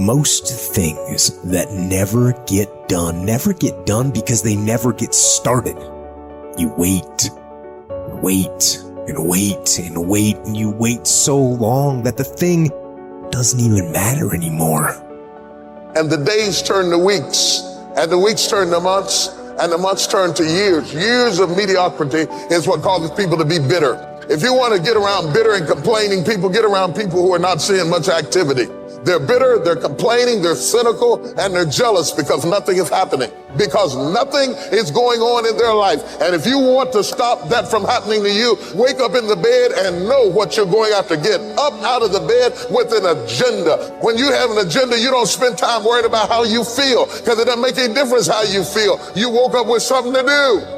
Most things that never get done because they never get started. You wait, and wait, and wait, and wait, and you wait so long that the thing doesn't even matter anymore. And the days turn to weeks, and the weeks turn to months, and the months turn to years. Years of mediocrity is what causes people to be bitter. If you want to get around bitter and complaining people, get around people who are not seeing much activity. They're bitter, they're complaining, they're cynical, and they're jealous because nothing is happening, because nothing is going on in their life. And if you want to stop that from happening to you, wake up in the bed and know what you're going after. Get up out of the bed with an agenda. When you have an agenda, you don't spend time worried about how you feel, because it doesn't make any difference how you feel. You woke up with something to do.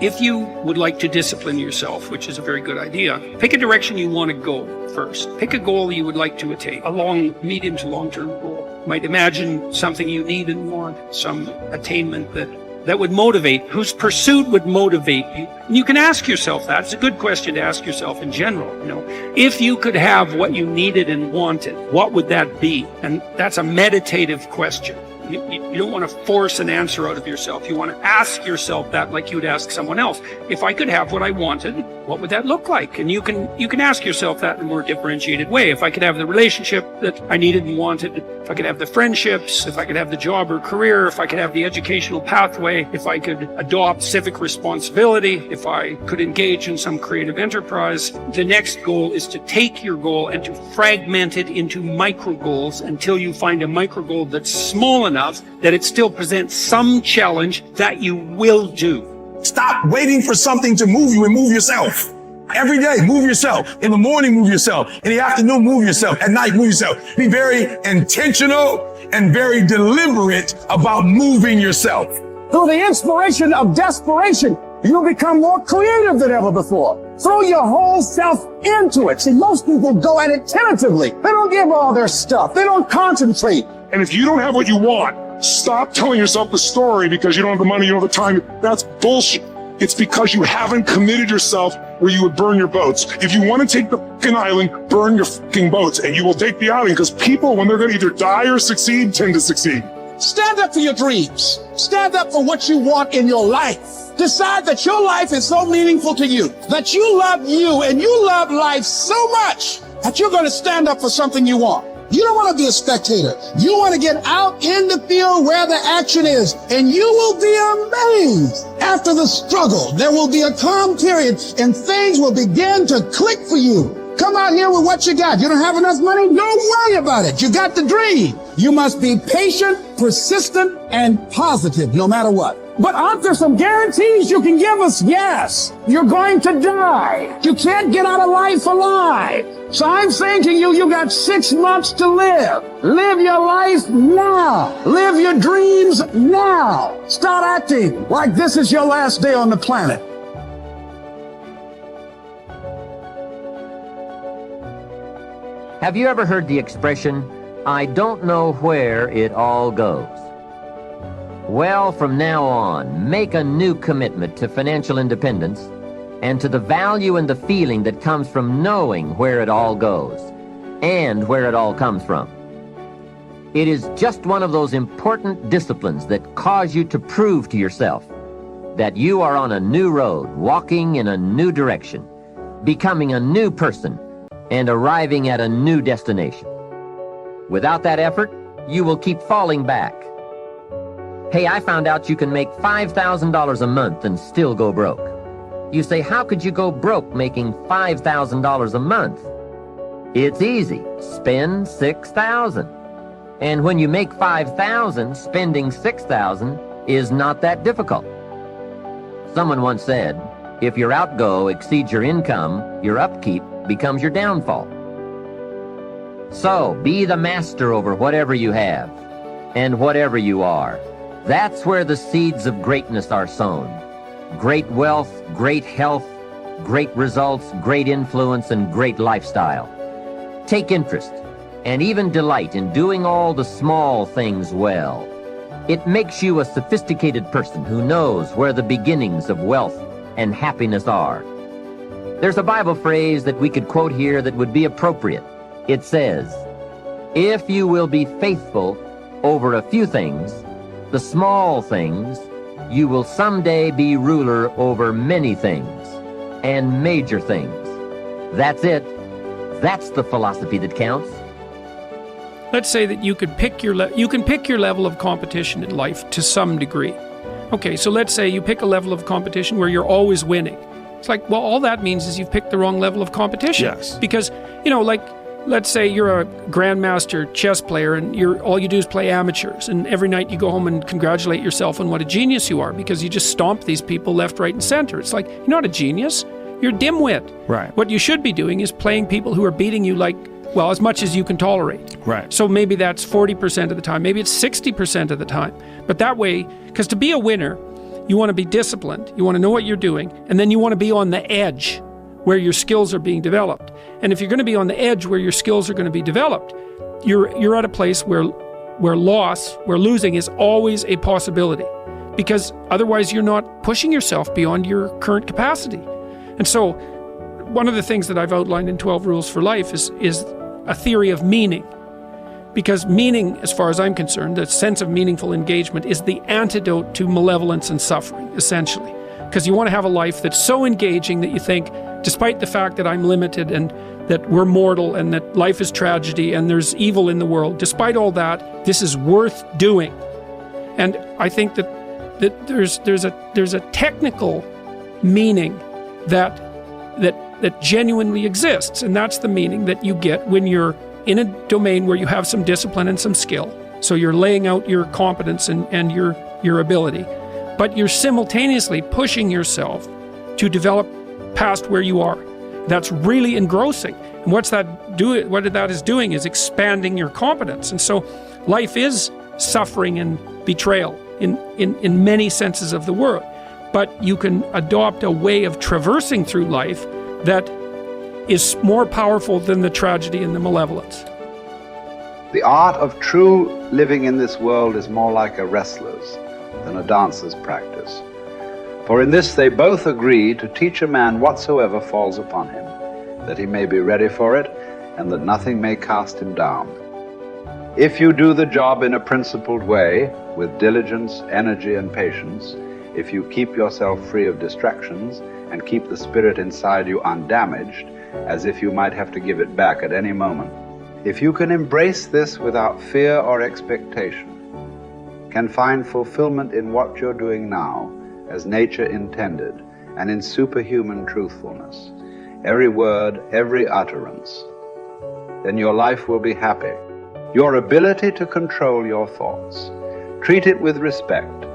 If you would like to discipline yourself, which is a very good idea, pick a direction you want to go first. Pick a goal you would like to attain, a long, medium to long-term goal. You might imagine something you need and want, some attainment that would motivate, whose pursuit would motivate you. And you can ask yourself that. It's a good question to ask yourself in general. If you could have what you needed and wanted, what would that be? And that's a meditative question. You don't want to force an answer out of yourself. You want to ask yourself that like you would ask someone else. If I could have what I wanted, what would that look like? And you can ask yourself that in a more differentiated way. If I could have the relationship that I needed and wanted, if I could have the friendships, if I could have the job or career, if I could have the educational pathway, if I could adopt civic responsibility, if I could engage in some creative enterprise. The next goal is to take your goal and to fragment it into micro goals until you find a micro goal that's small enough that it still presents some challenge that you will do. Stop waiting for something to move you and move yourself. Every day, move yourself. In the morning, move yourself. In the afternoon, move yourself. At night, move yourself. Be very intentional and very deliberate about moving yourself. Through the inspiration of desperation, you'll become more creative than ever before. Throw your whole self into it. See, most people go at it tentatively. They don't give all their stuff. They don't concentrate. And if you don't have what you want, stop telling yourself the story because you don't have the money, you don't have the time. That's bullshit. It's because you haven't committed yourself where you would burn your boats. If you want to take the fucking island, burn your fucking boats, and you will take the island, because people, when they're going to either die or succeed, tend to succeed. Stand up for your dreams. Stand up for what you want in your life. Decide that your life is so meaningful to you, that you love you and you love life so much that you're going to stand up for something you want. You don't want to be a spectator. You want to get out in the field where the action is, and you will be amazed. After the struggle, there will be a calm period, and things will begin to click for you. Come out here with what you got. You don't have enough money? Don't worry about it. You got the dream. You must be patient, persistent, and positive no matter what. But aren't there some guarantees you can give us? Yes. You're going to die. You can't get out of life alive. So I'm saying to you, you got 6 months to live. Live your life now. Live your dreams now. Start acting like this is your last day on the planet. Have you ever heard the expression, I don't know where it all goes? Well, from now on, make a new commitment to financial independence and to the value and the feeling that comes from knowing where it all goes and where it all comes from. It is just one of those important disciplines that cause you to prove to yourself that you are on a new road, walking in a new direction, becoming a new person, and arriving at a new destination. Without that effort, you will keep falling back. Hey, I found out you can make $5,000 a month and still go broke. You say, how could you go broke making $5,000 a month? It's easy. Spend $6,000. And when you make $5,000, spending $6,000 is not that difficult. Someone once said, if your outgo exceeds your income, your upkeep becomes your downfall. So, be the master over whatever you have and whatever you are. That's where the seeds of greatness are sown. Great wealth, great health, great results, great influence, and great lifestyle. Take interest and even delight in doing all the small things well. It makes you a sophisticated person who knows where the beginnings of wealth and happiness are. There's a Bible phrase that we could quote here that would be appropriate. It says, If you will be faithful over a few things, the small things, you will someday be ruler over many things and major things. That's it. That's the philosophy that counts. Let's say that you can pick your level of competition in life to some degree. Okay, so let's say you pick a level of competition where you're always winning. It's like, well, all that means is you've picked the wrong level of competition. Yes. Because, like, let's say you're a grandmaster chess player and all you do is play amateurs, and every night you go home and congratulate yourself on what a genius you are because you just stomp these people left, right, and center. It's like, you're not a genius. You're a dimwit. Right. What you should be doing is playing people who are beating you as much as you can tolerate. Right. So maybe that's 40% of the time. Maybe it's 60% of the time. But that way, because to be a winner, you want to be disciplined. You want to know what you're doing. And then you want to be on the edge where your skills are being developed. And if you're going to be on the edge where your skills are going to be developed, you're at a place where losing is always a possibility. Because otherwise you're not pushing yourself beyond your current capacity. And so one of the things that I've outlined in 12 Rules for Life is a theory of meaning. Because meaning, as far as I'm concerned, the sense of meaningful engagement is the antidote to malevolence and suffering, essentially. Because you want to have a life that's so engaging that you think, despite the fact that I'm limited and that we're mortal and that life is tragedy and there's evil in the world, despite all that, this is worth doing. And I think that there's a technical meaning that genuinely exists, and that's the meaning that you get when you're in a domain where you have some discipline and some skill. So you're laying out your competence and your ability, but you're simultaneously pushing yourself to develop past where you are. That's really engrossing. And what that is doing is expanding your competence. And so life is suffering and betrayal in many senses of the word. But you can adopt a way of traversing through life that is more powerful than the tragedy and the malevolence. The art of true living in this world is more like a wrestler's than a dancer's practice. For in this they both agree to teach a man whatsoever falls upon him, that he may be ready for it, and that nothing may cast him down. If you do the job in a principled way, with diligence, energy, and patience, if you keep yourself free of distractions and keep the spirit inside you undamaged, as if you might have to give it back at any moment, if you can embrace this without fear or expectation, can find fulfillment in what you're doing now, as nature intended, and in superhuman truthfulness, every word, every utterance, then your life will be happy. Your ability to control your thoughts, treat it with respect.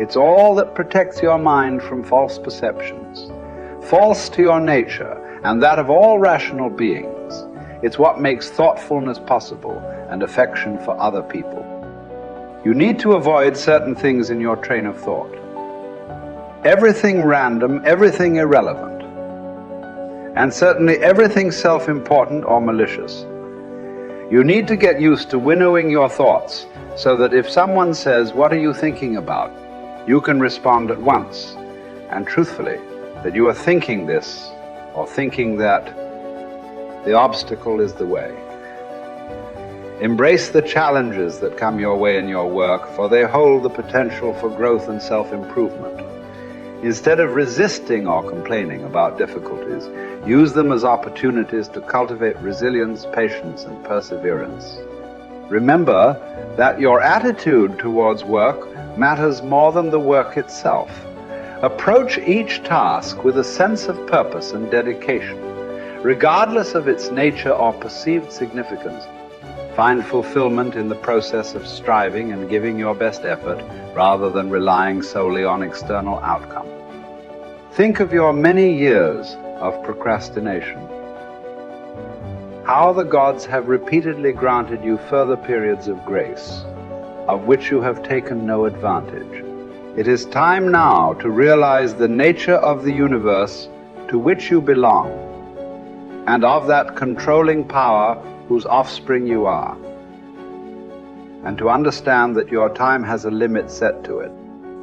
It's all that protects your mind from false perceptions, false to your nature and that of all rational beings. It's what makes thoughtfulness possible and affection for other people. You need to avoid certain things in your train of thought. Everything random, everything irrelevant, and certainly everything self-important or malicious. You need to get used to winnowing your thoughts so that if someone says, "What are you thinking about?" you can respond at once and truthfully that you are thinking this or thinking that. The obstacle is the way. Embrace the challenges that come your way in your work, for they hold the potential for growth and self-improvement. Instead of resisting or complaining about difficulties, use them as opportunities to cultivate resilience, patience, and perseverance. Remember that your attitude towards work matters more than the work itself. Approach each task with a sense of purpose and dedication, regardless of its nature or perceived significance. Find fulfillment in the process of striving and giving your best effort rather than relying solely on external outcome. Think of your many years of procrastination. How the gods have repeatedly granted you further periods of grace, of which you have taken no advantage. It is time now to realize the nature of the universe to which you belong, and of that controlling power whose offspring you are, and to understand that your time has a limit set to it.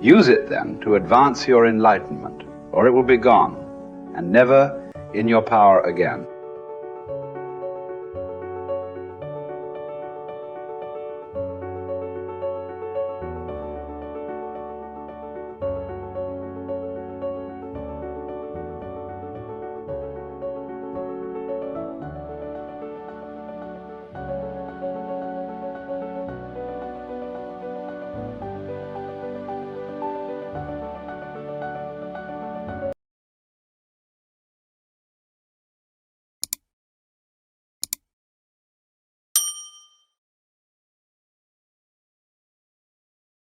Use it then to advance your enlightenment, or it will be gone, and never in your power again.